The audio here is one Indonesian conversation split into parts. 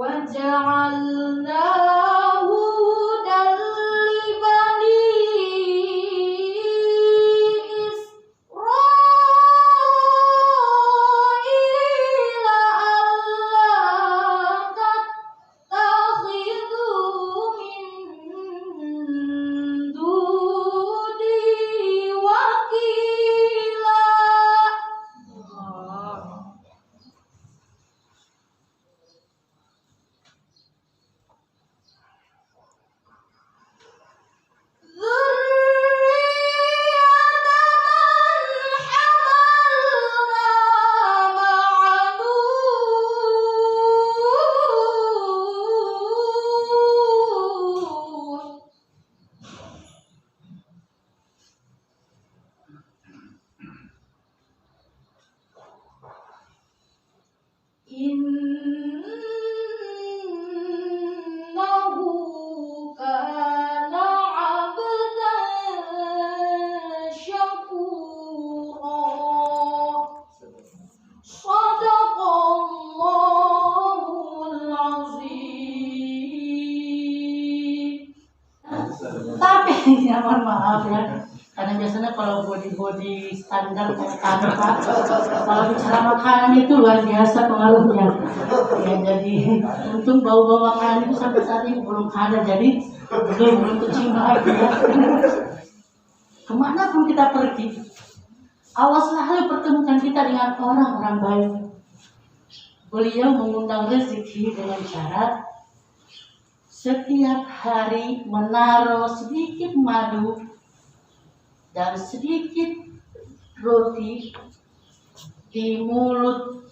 وجعلناه هدى لبني إسرائيل ألا تتخذوا من دوني وكيلا. Innahu kana 'abdan syakura. Shadaqallahul azim. Tapi ya mohon maaf ya, karena biasanya kalau body standar kayak kami Pak, kalau bicara makanan itu luar biasa pengaruhnya. Ya jadi untung bau-bau makanan itu sampai saat ini belum ada, jadi belum kecium lagi ya. Kemana pun kita pergi, Allah selalu pertemukan kita dengan orang-orang baik. Beliau mengundang rezeki dengan syarat setiap hari menaruh sedikit madu dan sedikit roti di mulut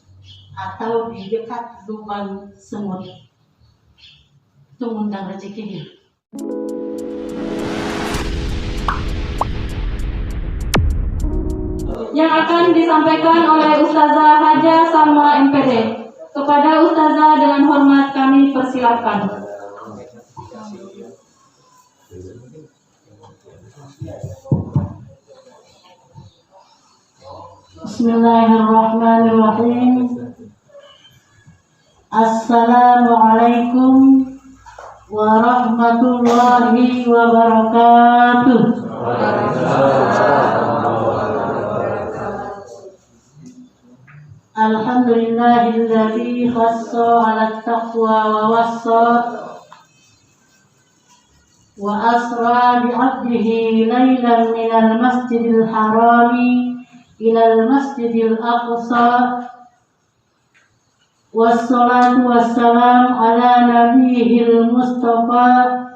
atau di dekat lubang semut. Itu mengundang rezekinya. Yang akan disampaikan oleh Ustazah Haja sama MPD. Kepada Ustazah dengan hormat kami persilakan. Bismillahirrahmanirrahim. Assalamualaikum warahmatullahi wabarakatuh. Alhamdulillahilladzi khassa 'ala taqwa wa wassa wa asra bi 'abdihi lailan minal masjidil harami ilal masjidil aqsa. Wassalatu wassalam ala nabiyil mustafa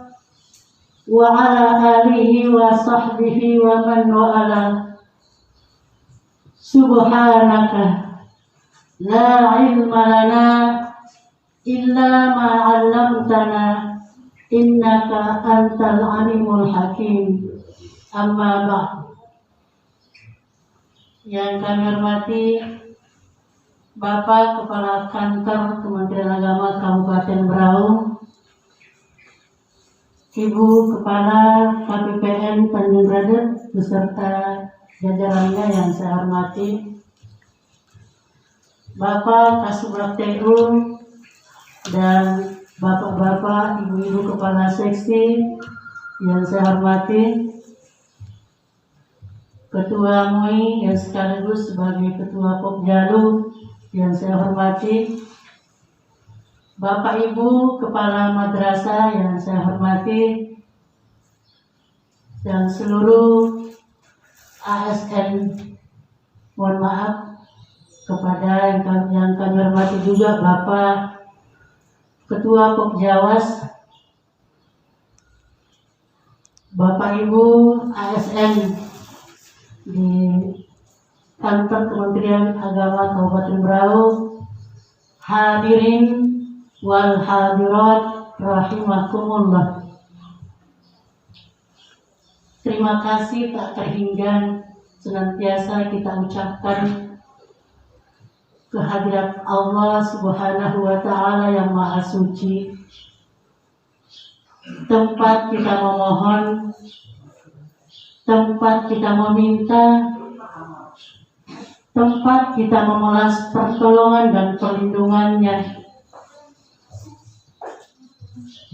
wa ala alihi wa sahbihi wa man wa'ala. Subhanaka la ilma lana illa ma 'allamtana innaka antal alimul hakim. Amma ba'd. Yang kami hormati Bapak Kepala Kantor Kementerian Agama Kabupaten Berau, Ibu Kepala KPPN Tanjung Bradet beserta jajarannya yang saya hormati, Bapak Kasubag TU dan Bapak-bapak, Ibu-ibu Kepala Seksi yang saya hormati, Ketua MUI yang sekaligus sebagai Ketua Popjalu yang saya hormati, Bapak Ibu Kepala Madrasah yang saya hormati, dan seluruh ASN, mohon maaf kepada yang kami hormati juga Bapak Ketua Popjawas, Bapak Ibu ASN di Kantor Kementerian Agama Kabupaten Berau, hadirin wal hadirat rahimakumullah. Terima kasih tak terhingga senantiasa kita ucapkan kehadirat Allah Subhanahu wa Ta'ala yang Maha Suci, tempat kita memohon, tempat kita meminta, tempat kita memolas pertolongan dan perlindungannya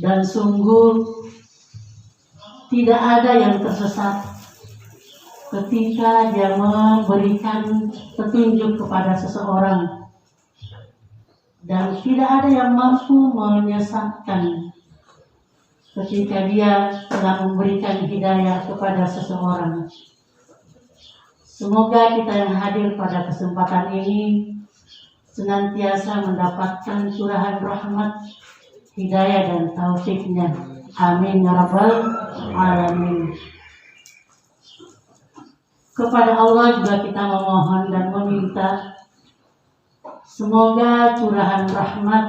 Dan sungguh tidak ada yang tersesat ketika dia memberikan petunjuk kepada seseorang, dan tidak ada yang mampu menyesatkan ketika dia telah memberikan hidayah kepada seseorang. Semoga kita yang hadir pada kesempatan ini senantiasa mendapatkan curahan rahmat, hidayah dan taufiknya. Amin ya rabbal alamin. Kepada Allah juga kita memohon dan meminta semoga curahan rahmat,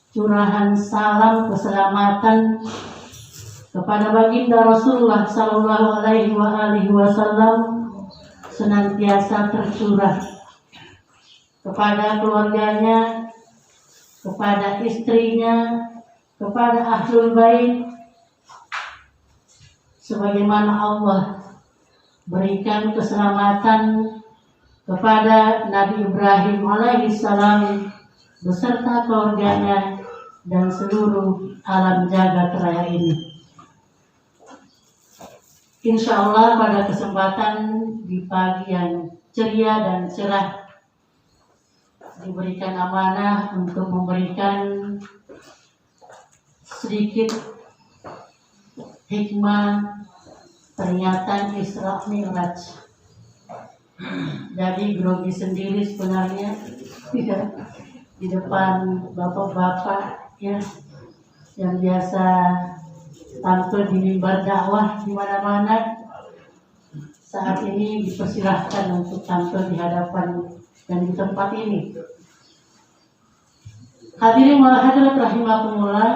curahan salam keselamatan kepada baginda Rasulullah sallallahu alaihi wasallam senantiasa tercurah kepada keluarganya, kepada istrinya, kepada ahlul bait, sebagaimana Allah berikan keselamatan kepada Nabi Ibrahim alaihissalam beserta keluarganya dan seluruh alam jagat raya ini. Insya Allah pada kesempatan di pagi yang ceria dan cerah diberikan amanah untuk memberikan sedikit hikmah peringatan Isra Mi'raj. Jadi grogi sendiri sebenarnya di depan bapak-bapak ya yang biasa tampil di mimbar dakwah di mana-mana, saat ini dipersilahkan untuk tampil di hadapan dan di tempat ini. Hadirin wal hadirat rahimakumullah,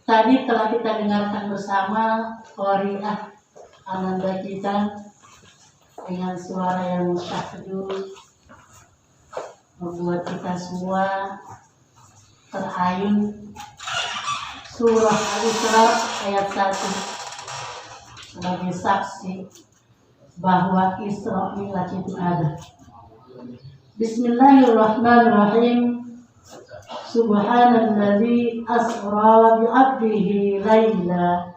tadi telah kita dengarkan bersama qari'ah ananda kita dengan suara yang syahdu membuat kita semua terayun. Surah Al-Isra ayat 1 sebagai saksi bahwa Isra Mi'raj itu ada. Bismillahirrahmanirrahim. Subhanalladzi asra bi'abdihi laila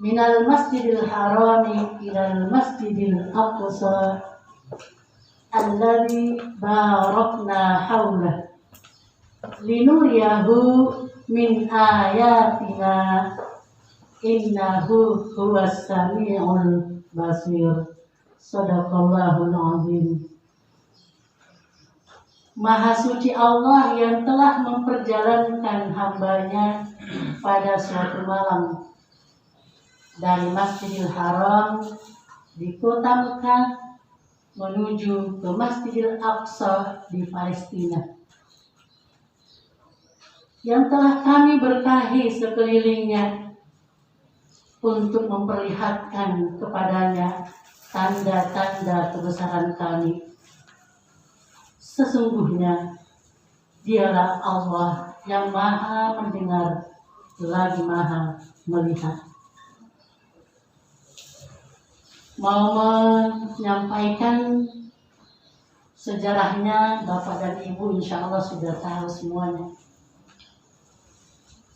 minal masjidil harami ilal masjidil aqsa alladzi barakna haulah linuriyahu min ayatina innahu huwas sami'ul basir. Shadaqallahul azim. Maha suci Allah yang telah memperjalankan hambanya pada suatu malam dari Masjidil Haram di kota Mekah menuju ke Masjidil Aqsa di Palestina, yang telah kami berkahi sekelilingnya untuk memperlihatkan kepadanya tanda-tanda kebesaran kami. Sesungguhnya dialah Allah yang maha mendengar lagi maha melihat. Mau menyampaikan sejarahnya Bapak dan Ibu insya Allah sudah tahu semuanya.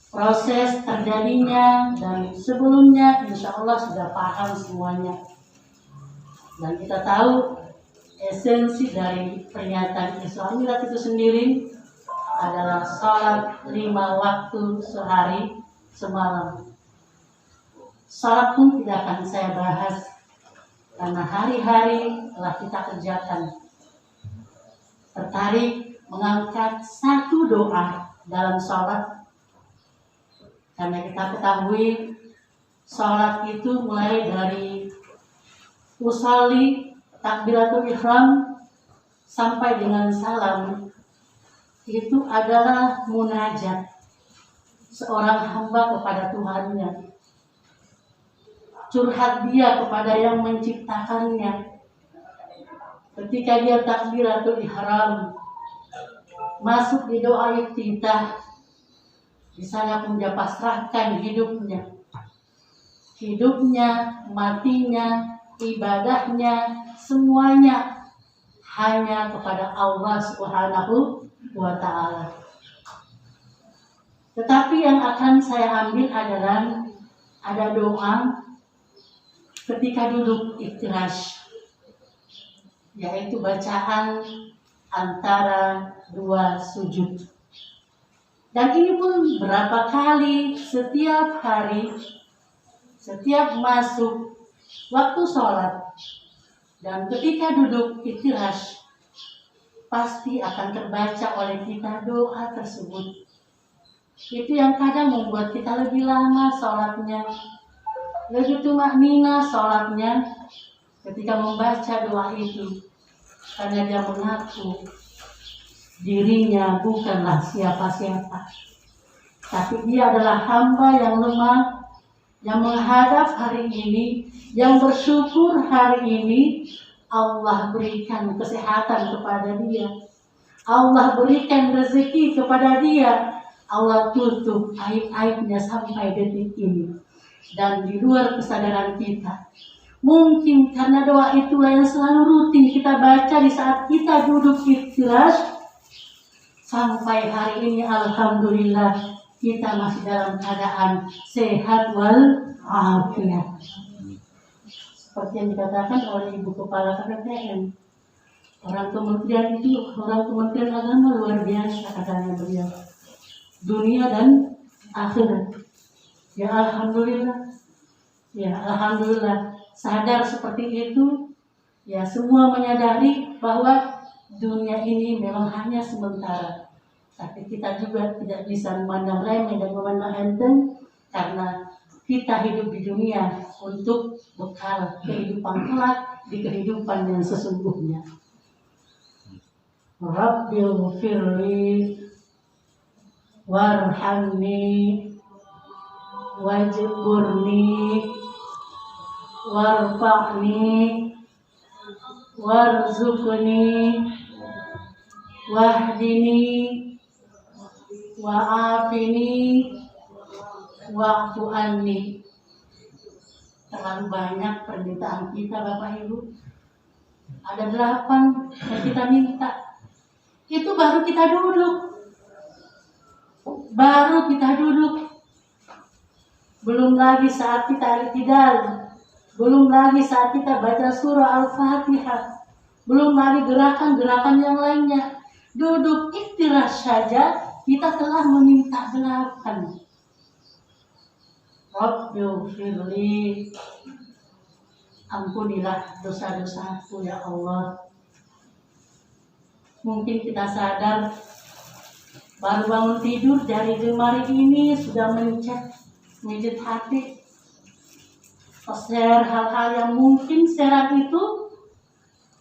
Proses terjadinya dan sebelumnya insya Allah sudah paham semuanya. Dan kita tahu esensi dari pernyataan Isra Mi'raj itu sendiri adalah sholat 5 waktu sehari semalam. Sholat pun tidak akan saya bahas karena hari-hari telah kita kerjakan. Tertarik mengangkat satu doa dalam sholat, karena kita ketahui sholat itu mulai dari usolli takbiratul ihram sampai dengan salam itu adalah munajat seorang hamba kepada Tuhannya, curhat dia kepada yang menciptakannya. Ketika dia takbiratul ihram masuk di doa iftitah, di sana pun dia pasrahkan hidupnya, matinya, ibadahnya, semuanya hanya kepada Allah Subhanahu wa ta'ala. Tetapi yang akan saya ambil adalah ada doa ketika duduk iftirash, yaitu bacaan antara dua sujud. Dan ini pun berapa kali setiap hari, setiap masuk waktu sholat dan ketika duduk iftirash, pasti akan terbaca oleh kita doa tersebut. Itu yang kadang membuat kita lebih lama sholatnya, lebih tumaknina sholatnya ketika membaca doa itu, karena dia mengaku dirinya bukanlah siapa-siapa, tapi dia adalah hamba yang lemah, yang menghadap hari ini, yang bersyukur hari ini Allah berikan kesehatan kepada dia, Allah berikan rezeki kepada dia, Allah tutup aib-aibnya sampai detik ini. Dan di luar kesadaran kita, mungkin karena doa itulah yang selalu rutin kita baca di saat kita duduk iftirash, sampai hari ini alhamdulillah kita masih dalam keadaan sehat wal afiat. Seperti yang dikatakan oleh Ibu Kepala KPPN, orang Kementerian Agama luar biasa katanya beliau, dunia dan akhirat. Ya alhamdulillah, sadar seperti itu. Ya semua menyadari bahwa dunia ini memang hanya sementara. Tapi kita juga tidak bisa memandang remeh dan memandang enteng, karena kita hidup di dunia untuk bekal kehidupan kelak di kehidupan yang sesungguhnya. Rabbil firli warhamni wajburni warfa'ni warzuqni wahdini wa'afini wa'fu anni. Terlalu banyak permintaan kita Bapak Ibu. Ada 8 yang kita minta. Itu baru kita duduk. Belum lagi saat kita i'tidal, belum lagi saat kita baca surah Al-Fatihah, belum lagi gerakan-gerakan yang lainnya. Duduk iftirash saja kita telah meminta 8. Rabbighfirli, ampunilah dosa-dosaku ya Allah. Mungkin kita sadar baru bangun tidur dari lemari ini sudah menjit hati, share hal-hal yang mungkin serat itu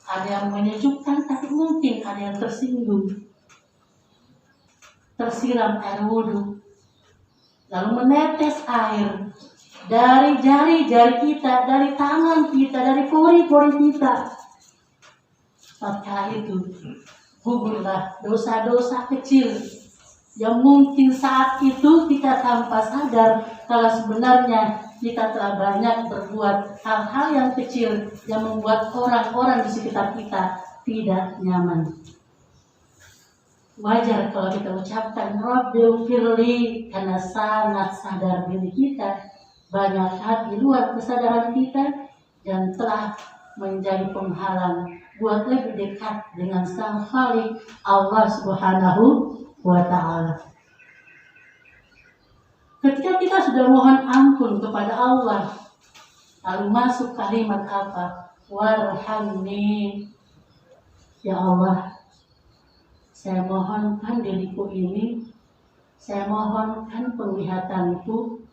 ada yang menyejukkan, tapi mungkin ada yang tersinggung, tersiram air wudhu, lalu menetes air dari jari-jari kita, dari tangan kita, dari pori-pori kita. Maka itu gugurlah dosa-dosa kecil yang mungkin saat itu kita tanpa sadar kalau sebenarnya kita telah banyak berbuat hal-hal yang kecil yang membuat orang-orang di sekitar kita tidak nyaman. Wajar kalau kita ucapkan Rabbighfirli, karena sangat sadar diri kita banyak hal di luar kesadaran kita yang telah menjadi penghalang buat lebih dekat dengan Sang Khalik Allah Subhanahu wa ta'ala. Ketika kita sudah mohon ampun kepada Allah, lalu masuk kalimat apa? Warhamni, ya Allah, saya mohonkan diriku ini, saya mohonkan penglihatanku,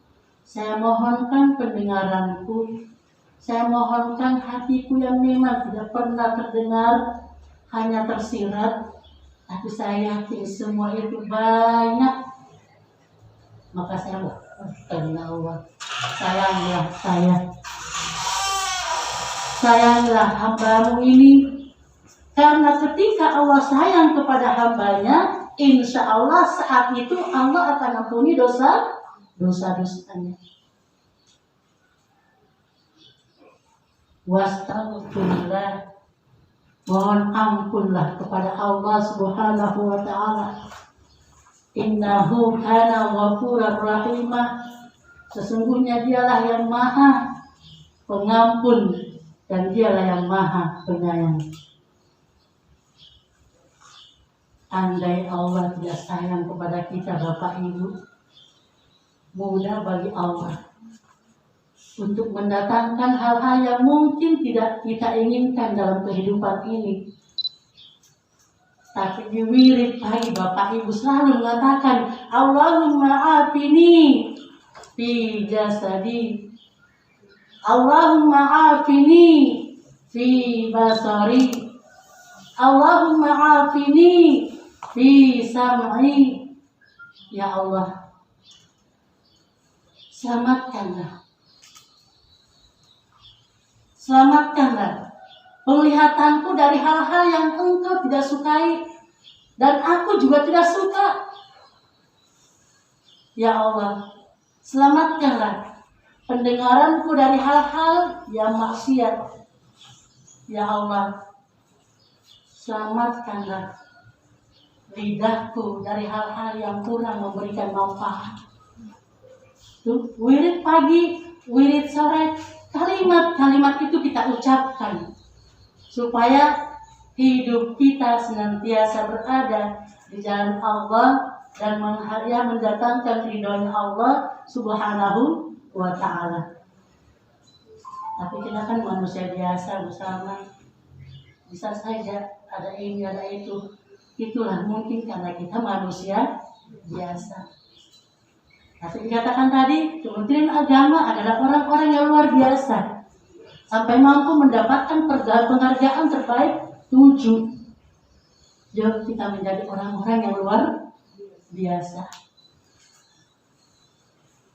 saya mohonkan pendengaranku, saya mohonkan hatiku yang memang tidak pernah terdengar, hanya tersirat, tapi saya yakin semua itu banyak. Maka saya mohonkan ya Allah, sayanglah hamba-Mu ini, karena ketika Allah sayang kepada hambanya, insya Allah saat itu Allah akan ampuni dosa-dosanya. Wastaghfirullah, mohon ampunlah kepada Allah Subhanahu wa ta'ala. Innahu kana ghafurar rahimah. Sesungguhnya dialah yang maha pengampun dan dialah yang maha penyayang. Andai Allah tidak sayang kepada kita Bapak Ibu, mudah bagi Allah untuk mendatangkan hal-hal yang mungkin tidak kita inginkan dalam kehidupan ini. Tapi di wirid pagi Bapak Ibu selalu mengatakan, Allahumma afini fi jasadi, Allahumma afini fi basari, Allahumma afini fi sam'i. Ya Allah, selamatkanlah penglihatanku dari hal-hal yang Engkau tidak sukai dan aku juga tidak suka. Ya Allah, selamatkanlah pendengaranku dari hal-hal yang maksiat. Ya Allah, selamatkanlah lidahku dari hal-hal yang kurang memberikan manfaat. Tuh, wirid pagi, wirid sore, kalimat-kalimat itu kita ucapkan supaya hidup kita senantiasa berada di jalan Allah dan mendatangkan ridhonya Allah Subhanahu wa ta'ala. Tapi kita kan manusia biasa bersama, bisa saja ada ini ada itu. Itulah mungkin karena kita manusia biasa. Tapi dikatakan tadi, Kementerian Agama adalah orang-orang yang luar biasa, sampai mampu mendapatkan penghargaan terbaik 7. Jadi kita menjadi orang-orang yang luar biasa.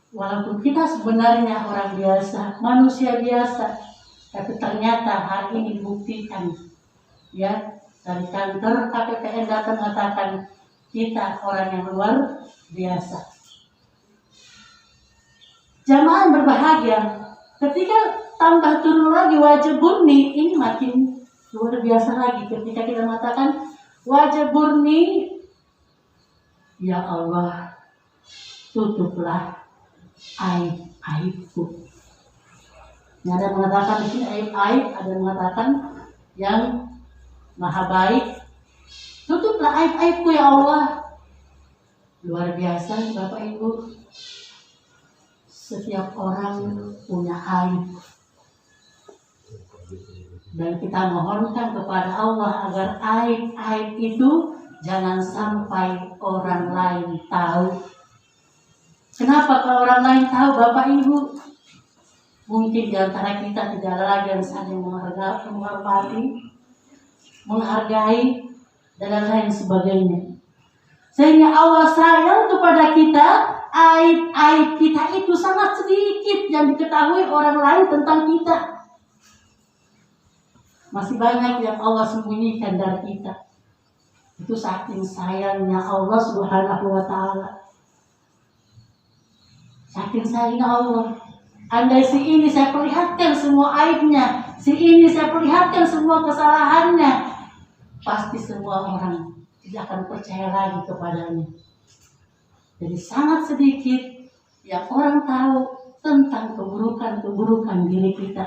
Walaupun kita sebenarnya orang biasa, manusia biasa, tapi ternyata hari ini dibuktikan, ya, dari kantor KPPN datang mengatakan kita orang yang luar biasa. Jamaah berbahagia, ketika tambah turun lagi wajah murni, ini makin luar biasa lagi ketika kita mengatakan wajah murni, ya Allah, tutuplah aib-aibku. Ada mengatakan di sini aib-aib, ada mengatakan yang maha baik, tutuplah aib-aibku ya Allah. Luar biasa Bapak Ibu. Setiap orang punya aib, dan kita mohonkan kepada Allah agar aib-aib itu jangan sampai orang lain tahu. Kenapa kalau orang lain tahu Bapak Ibu? Mungkin di antara kita tidak ada lagi yang saling menghormati, menghargai, dan lain sebagainya. Sehingga Allah sayang kepada kita, aib-aib kita itu sangat sedikit yang diketahui orang lain tentang kita. Masih banyak yang Allah sembunyikan dari kita. Itu saking sayangnya Allah Subhanahu wa ta'ala. Saking sayangnya Allah. Andai si ini saya perlihatkan semua aibnya, si ini saya perlihatkan semua kesalahannya, pasti semua orang tidak akan percaya lagi kepadanya. Jadi sangat sedikit yang orang tahu tentang keburukan-keburukan diri kita.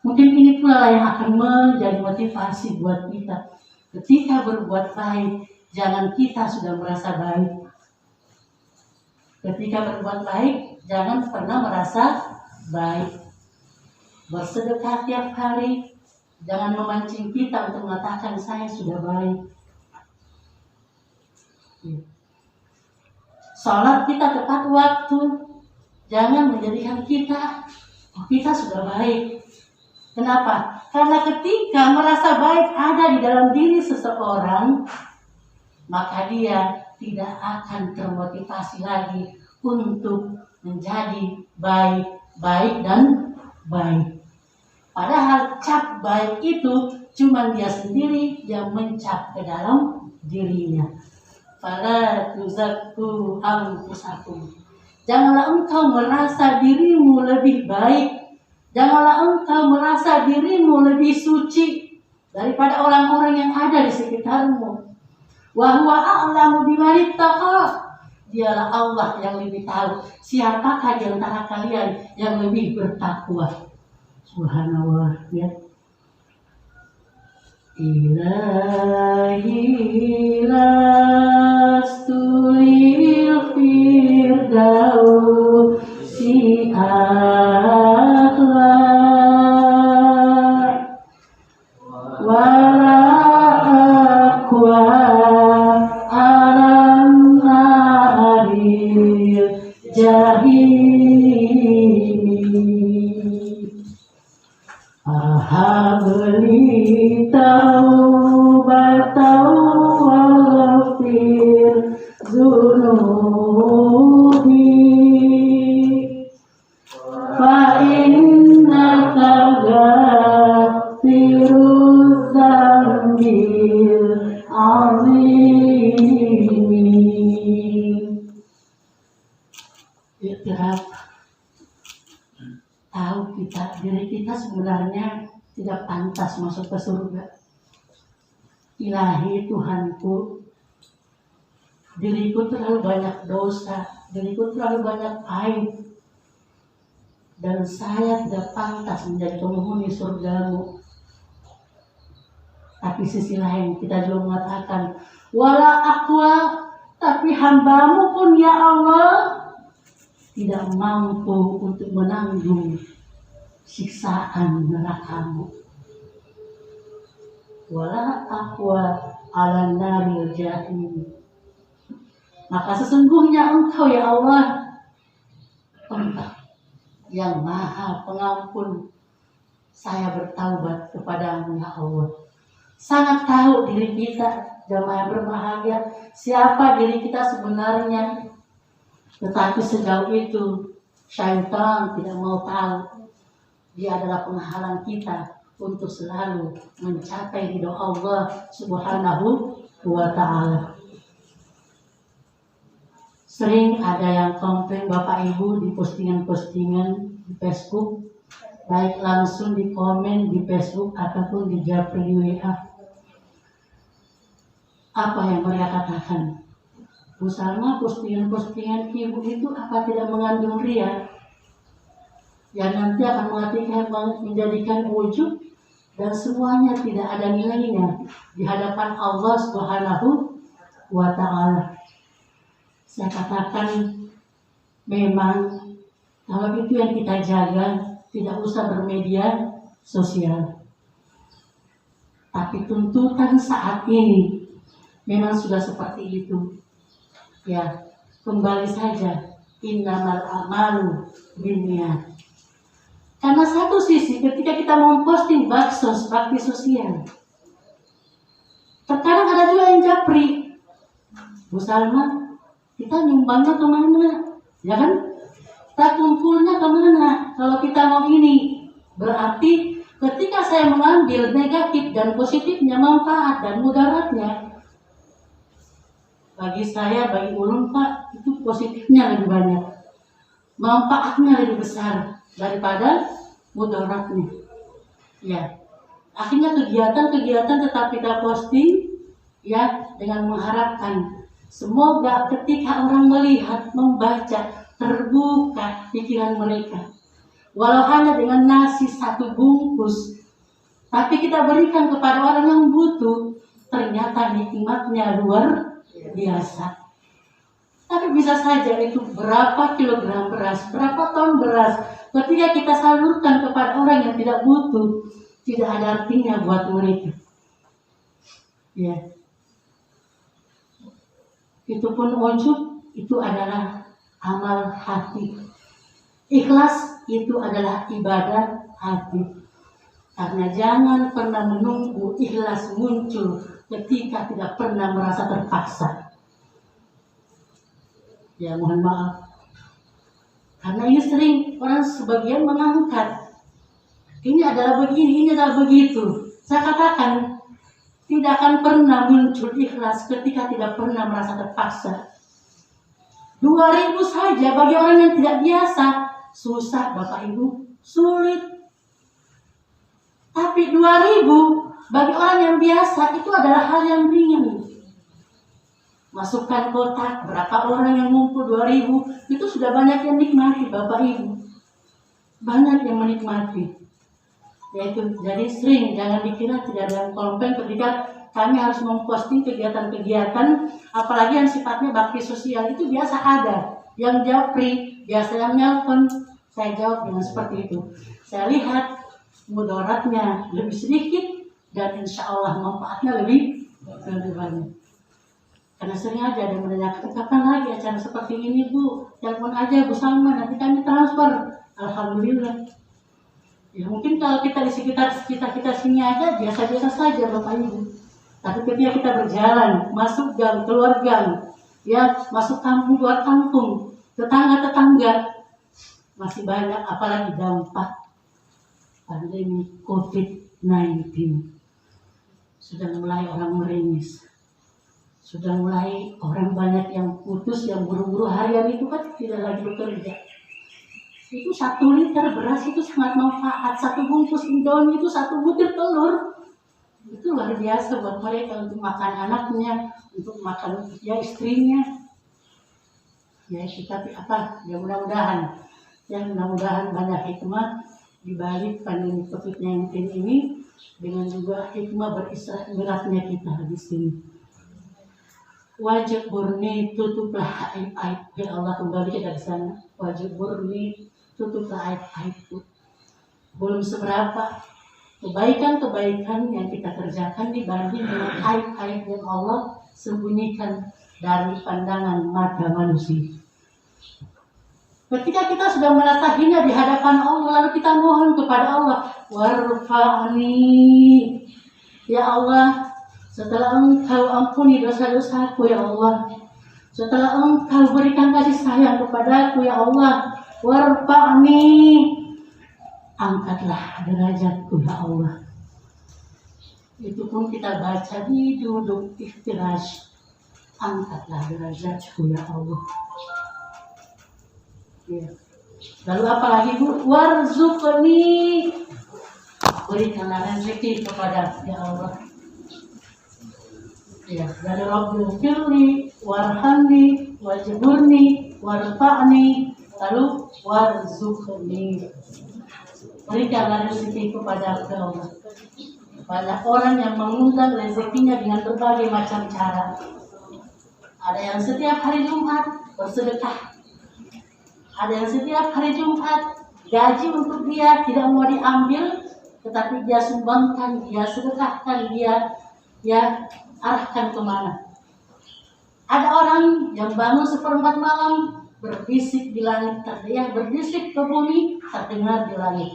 Mungkin ini pula yang akan menjadi motivasi buat kita. Ketika berbuat baik, jangan kita sudah merasa baik. Ketika berbuat baik, jangan pernah merasa baik. Bersedekah tiap hari, jangan memancing kita untuk mengatakan saya sudah baik. Salat kita tepat waktu, jangan menjadikan kita sudah baik. Kenapa? Karena ketika merasa baik ada di dalam diri seseorang, maka dia tidak akan termotivasi lagi untuk menjadi baik dan baik. Padahal cap baik itu cuma dia sendiri yang mencap ke dalam dirinya. Fala tuzakku anfusakum. Janganlah engkau merasa dirimu lebih baik. Janganlah engkau merasa dirimu lebih suci daripada orang-orang yang ada di sekitarmu. Wa huwa a'lamu biman ittaqa. Dialah Allah yang lebih tahu siapakah di antara kalian yang lebih bertakwa. Subhanallah, ya. Ilahi lastulil firdausi a'la wala aqwa alam naril jahim. Ahabli taubatan waghfir dzunubi fa innaka ghafiruz dzambil azim. Iktiraf, tahu diri kita sebenarnya tidak pantas masuk ke surga. Ilahi Tuhanku, diriku terlalu banyak dosa, diriku terlalu banyak aib, dan saya tidak pantas menjadi penghuni surgamu. Tapi sisi lain kita juga mengatakan, wala aqwa, tapi hambamu pun ya Allah tidak mampu untuk menanggung siksaan nerakamu. Wala aqwa ala naril jahim. Maka sesungguhnya Engkau ya Allah, Engkau yang Maha Pengampun. Saya bertaubat kepadamu ya Allah. Sangat tahu diri kita, jamaah berbahagia, siapa diri kita sebenarnya. Tetapi sejauh itu syaitan tidak mau tahu. Dia adalah penghalang kita untuk selalu mencapai ridho Allah Subhanahu wa ta'ala. Sering ada yang komplain Bapak Ibu di postingan-postingan di Facebook, baik langsung di komen di Facebook ataupun di japri di WA. Apa yang mereka katakan? Bu Salma, postingan-postingan ibu itu apa tidak mengandung ria? Yang nanti akan menjadikan ujub dan semuanya tidak ada nilainya di hadapan Allah Subhanahu wa ta'ala. Saya katakan memang kalau itu yang kita jaga, tidak usah bermedia sosial. Tapi tuntutan saat ini memang sudah seperti itu. Ya, kembali saja, innamal a'malu binniyat. Karena satu sisi ketika kita memposting bakti sosial, terkadang ada juga yang japri. Bu Salma, kita nyumbangnya kemana? Ya kan? Kita kumpulnya kemana? Kalau kita mau ini, berarti ketika saya mengambil negatif dan positifnya, manfaat dan mudaratnya, bagi saya, bagi ulun Pak, itu positifnya lebih banyak, manfaatnya lebih besar daripada mudaratnya. Ya, akhirnya kegiatan tetap kita posting, ya, dengan mengharapkan semoga ketika orang melihat, membaca, terbuka pikiran mereka. Walau hanya dengan nasi satu bungkus, tapi kita berikan kepada orang yang butuh, ternyata nikmatnya luar biasa. Tapi bisa saja itu berapa kilogram beras, berapa ton beras, ketika kita salurkan kepada orang yang tidak butuh, tidak ada artinya buat mereka. Ya. Itu pun ujub, itu adalah amal hati. Ikhlas itu adalah ibadah hati. Karena jangan pernah menunggu ikhlas muncul ketika tidak pernah merasa terpaksa. Ya, mohon maaf. Karena ini sering orang sebagian mengangkat. Ini adalah begini, ini adalah begitu. Saya katakan, tidak akan pernah muncul ikhlas ketika tidak pernah merasa terpaksa. 2.000 saja bagi orang yang tidak biasa, susah Bapak Ibu, sulit. Tapi 2.000 bagi orang yang biasa itu adalah hal yang ringan. masukkan kotak, berapa orang yang ngumpul 2.000, itu sudah banyak yang nikmati Bapak Ibu. Banyak yang menikmati. Yaitu jadi sering, jangan dikira tidak ada yang komplain ketika kami harus memposting kegiatan-kegiatan, apalagi yang sifatnya bakti sosial itu biasa ada. Yang japri, biasa yang nelpon, saya jawab dengan seperti itu. Saya lihat mudaratnya lebih sedikit dan insya Allah manfaatnya lebih banyak. Karena sering aja ada yang menanyakan, kapan lagi acara seperti ini Bu? Telepon aja Bu Salma, nanti kami transfer. Alhamdulillah. Ya mungkin kalau kita di sekitar kita sini aja biasa-biasa saja Bapak Ibu. Tapi ketika kita berjalan, masuk gang, keluar gang, ya masuk kampung, keluar kampung, tetangga-tetangga, masih banyak apalagi dampak pandemi COVID-19. Sudah mulai orang meringis. Sudah mulai orang banyak yang putus, yang buru-buru harian itu kan tidak lagi bekerja. Itu 1 liter beras itu sangat manfaat. 1 bungkus Indomie itu 1 butir telur. Itu luar biasa buat mereka untuk makan anaknya, untuk makan ya istrinya. Ya kita ya mudah-mudahan banyak hikmah di balik pandemi COVID-19 ini, dengan juga hikmah beristirahatnya kita di sini. Wajib murni tutuplah aib-aib. Ya Allah, kembali kita ke sana. Wajib murni tutuplah aib-aib. Belum seberapa kebaikan-kebaikan yang kita kerjakan dibanding dengan aib-aib yang Allah sembunyikan dari pandangan mata manusia. Ketika kita sudah merasa hina di hadapan Allah, lalu kita mohon kepada Allah, warfa'ni, ya Allah, setelah Engkau ampuni dosa-dosaku ya Allah, setelah Engkau berikan kasih sayang kepadaku ya Allah, warfa'ni, angkatlah derajatku ya Allah. Itu pun kita baca di duduk iftirash, angkatlah derajatku ya Allah. Ya. Lalu apalagi Bu? Warzuqni, berikanlah rezeki kepada ya Allah. Ya, dari Rabbil firli, warhamni, wajburni, warfa'ni, lalu warzuqni. Berikanlah rezeki kepada Allah. Banyak orang yang mengundang rezekinya dengan berbagai macam cara. Ada yang setiap hari Jumat bersedekah. Ada yang setiap hari Jumat gaji untuk dia tidak mau diambil, tetapi dia sumbangkan, dia sedekahkan, dia arahkan kemana. Ada orang yang bangun 1/4 malam berbisik di langit, terdengar berbisik ke bumi, terdengar di langit.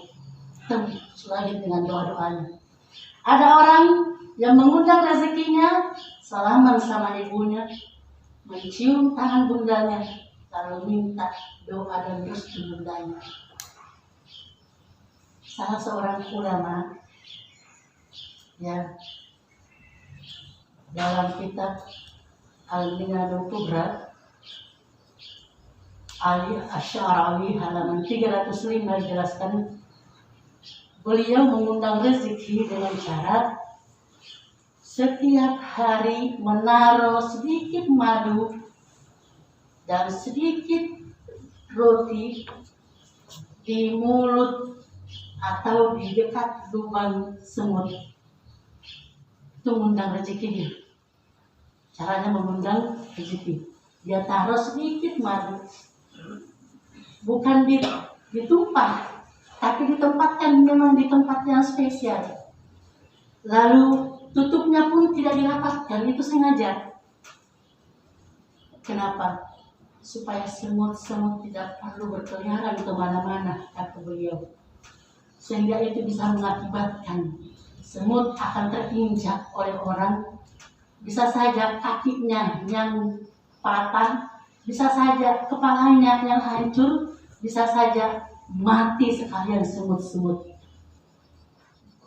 Selagi dengan doa-doanya. Ada orang yang mengundang rezekinya, salaman sama ibunya, mencium tangan bundanya, lalu minta doa dan restu bundanya. Salah seorang ulama, ya, dalam kitab Al-Minadul Kubra, Ali Asy'arawi halaman 305 dijelaskan, beliau mengundang rezeki dengan cara setiap hari menaruh sedikit madu dan sedikit roti di mulut atau di dekat lubang semut. Itu mengundang rezeki dia. Caranya mengundang rezeki. Dia taruh sedikit madu. Bukan ditumpah, tapi ditempatkan memang di tempat yang spesial. Lalu tutupnya pun tidak dirapatkan, itu sengaja. Kenapa? Supaya semut-semut tidak perlu berkeliaran kemana-mana, kata beliau. Sehingga itu bisa mengakibatkan semut akan terinjak oleh orang. Bisa saja kakinya yang patah, bisa saja kepalanya yang hancur, bisa saja mati sekalian semut-semut.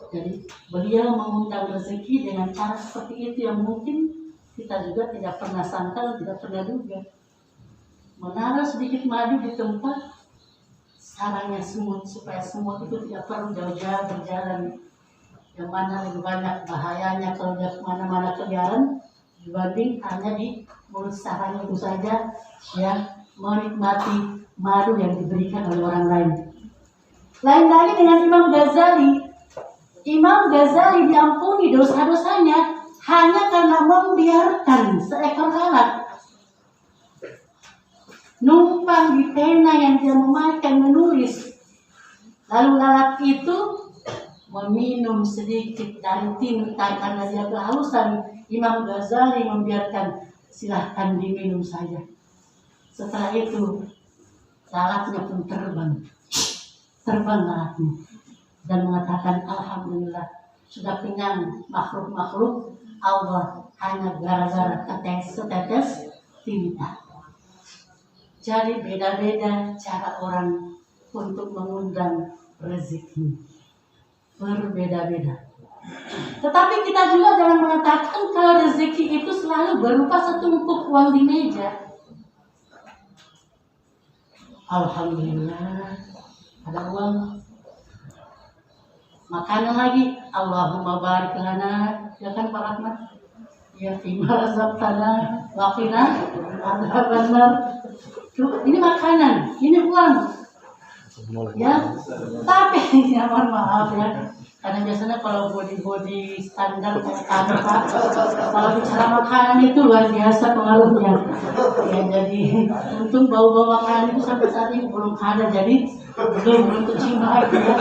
Jadi beliau mengundang rezeki dengan cara seperti itu yang mungkin kita juga tidak pernah sangka, tidak pernah duga. Menaruh sedikit madu di tempat sarangnya semut, supaya semut itu tidak perlu jauh-jauh berjalan. Yang mana lebih banyak bahayanya kalau dia kemana-mana keliaran, dibanding hanya di mulut sarang itu saja yang menikmati madu yang diberikan oleh orang lain. Lain lagi dengan Imam Ghazali. Imam Ghazali diampuni dosa-dosanya hanya karena membiarkan seekor lalat numpang di pena yang dia memakai menulis. Lalu lalat itu meminum sedikit dari tinta karena dia kehausan. Imam Ghazali membiarkan, silahkan diminum saja. Setelah itu lalatnya pun terbang lalatnya dan mengatakan alhamdulillah sudah kenyang makhluk-makhluk Allah hanya gara-gara setetes tinta. Jadi beda-beda cara orang untuk mengundang rezeki, berbeda-beda. Tetapi kita juga jangan mengatakan kalau rezeki itu selalu berupa setumpuk uang di meja. Alhamdulillah ada uang, makanan lagi, Allahumma barik lana, ya kan Pak Rahmat? Ya fima razaqtana wa qina adzabannar. Ini makanan, ini uang. Ya, tapi ya mohon maaf ya. Karena biasanya kalau body standar kayak kami Pak, kalau bicara makanan itu luar biasa pengaruhnya. Ya jadi untung bau-bau makanan itu sampai saat ini belum ada, jadi belum kecium lagi ya.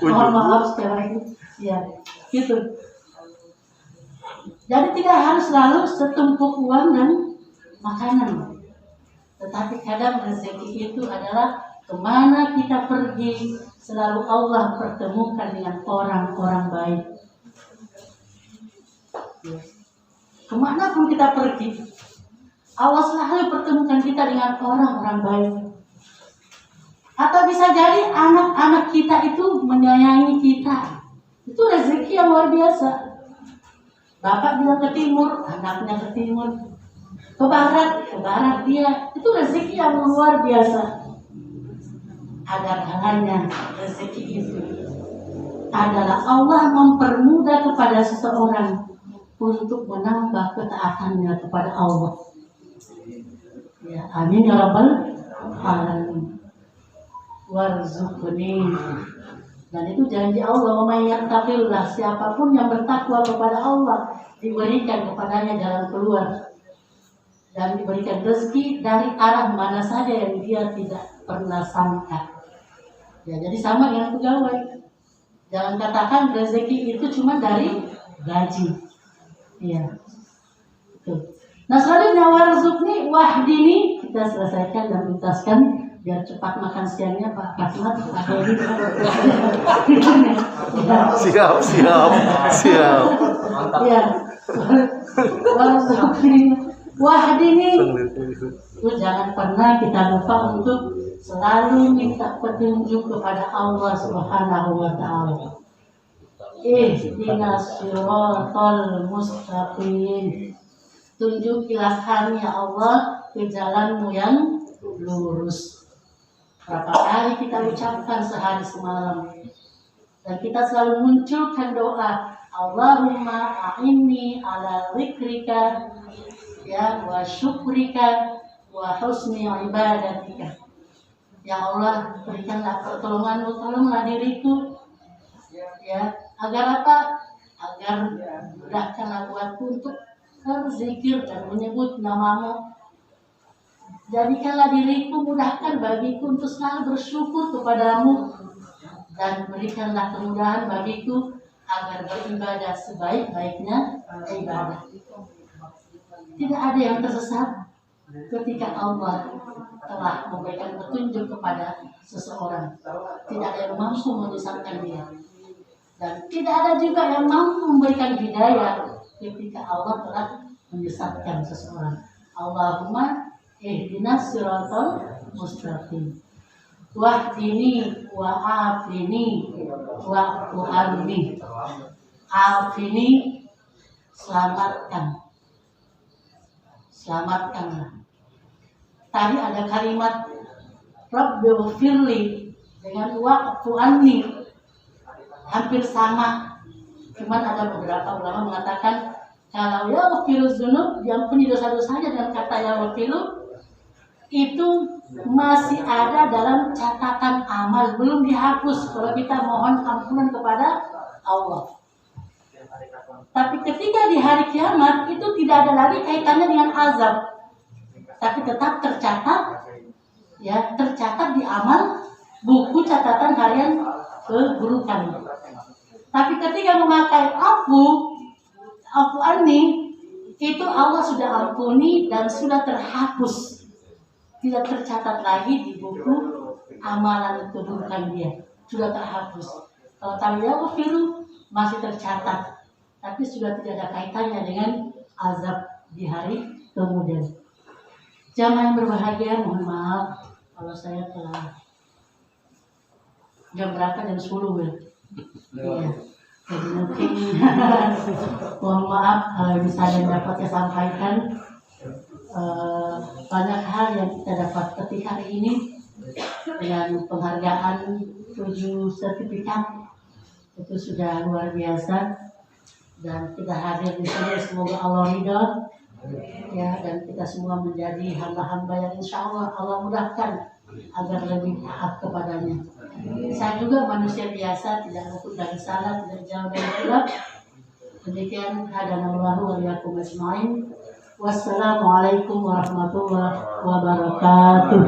Mohon maaf sekali lagi. Ya, gitu. Jadi tidak harus selalu setumpuk uang dan makanan. Tetapi kadang rezeki itu adalah kemana kita pergi, selalu Allah pertemukan dengan orang-orang baik. Kemana pun kita pergi, Allah selalu pertemukan kita dengan orang-orang baik. Atau bisa jadi anak-anak kita itu menyayangi kita. Itu rezeki yang luar biasa. Bapak bilang ke timur, anaknya ke timur. Ke barat dia. Itu rezeki yang luar biasa. Ada kalanya rezeki itu adalah Allah mempermudah kepada seseorang untuk menambah ketaatannya kepada Allah. Ya, amin ya rabbal alamin. Warzuqni. Dan itu janji Allah, "Wa may yattaqillah", siapapun yang bertakwa kepada Allah diberikan kepadanya jalan keluar dan diberikan rezeki dari arah mana saja yang dia tidak pernah sangka. Ya, jadi sama dengan pegawai. Jangan katakan rezeki itu cuma dari gaji. Iya. Betul. Nah, selanjutnya warzuqni wahdini, kita selesaikan dan tuntaskan biar cepat makan siangnya Pak Rahmat. Siap. Ya. Warzuqni wahdini. Jangan pernah kita lupa untuk selalu minta petunjuk kepada Allah Subhanahu wa taala. Ihdinas siratal mustaqim. Tunjukilah kami ya Allah ke jalanmu yang lurus. Berapa kali kita ucapkan sehari semalam. Dan kita selalu munculkan doa, Allahumma a'inni ala zikrika ya wa syukrika wa husni ibadatika. Ya Allah, berikanlah pertolonganmu, tolonglah diriku. Ya, agar apa? Agar mudahkanlah buatku untuk berzikir dan menyebut namamu. Jadikanlah diriku, mudahkan bagiku untuk selalu bersyukur kepadamu. Dan berikanlah kemudahan bagiku agar beribadah sebaik-baiknya ibadah. Tidak ada yang tersesat ketika Allah telah memberikan petunjuk kepada seseorang. Tidak ada yang mampu menyesatkan dia. Dan tidak ada juga yang mampu memberikan hidayah ketika Allah telah menyesatkan seseorang. Allahumma ihdinas siratal mustaqim. Wahdini wa afini wa u'alni. Afini, selamatkanlah. Tadi ada kalimat Rabbighfirli dengan wa'fu anni, hampir sama. Cuman ada beberapa ulama mengatakan Kalau yaghfiru dzunub, diampuni dosa-dosanya dengan kata yaghfiru, itu masih ada dalam catatan amal, belum dihapus kalau kita mohon ampunan kepada Allah. Tapi ketika di hari kiamat itu tidak ada lagi kaitannya dengan azab, tapi tetap tercatat, ya tercatat di amal buku catatan harian keburukan. Tapi ketika memakai afu ani, itu Allah sudah ampuni dan sudah terhapus. Tidak tercatat lagi di buku amalan keburukan dia, sudah terhapus. Kalau yaghfiru masih tercatat, tapi sudah tidak ada kaitannya dengan azab di hari kemudian. Jamaah yang berbahagia, mohon maaf kalau saya telah jam berapa, jam 10 ya. Iya. Jadi mungkin mohon maaf bisa yang dapat saya sampaikan. Banyak hal yang kita dapat ketik hari ini dengan penghargaan 7 sertifikat itu sudah luar biasa, dan kita hadir di sini semoga Allah ridho ya, dan kita semua menjadi hamba-hamba yang insya Allah mudahkan agar lebih taat kepadanya. Saya juga manusia biasa, tidak luput dari salah, tidak jauh dari khilaf. Demikian hadanallahu wa iyyakum ajmain. Wassalamualaikum warahmatullahi wabarakatuh.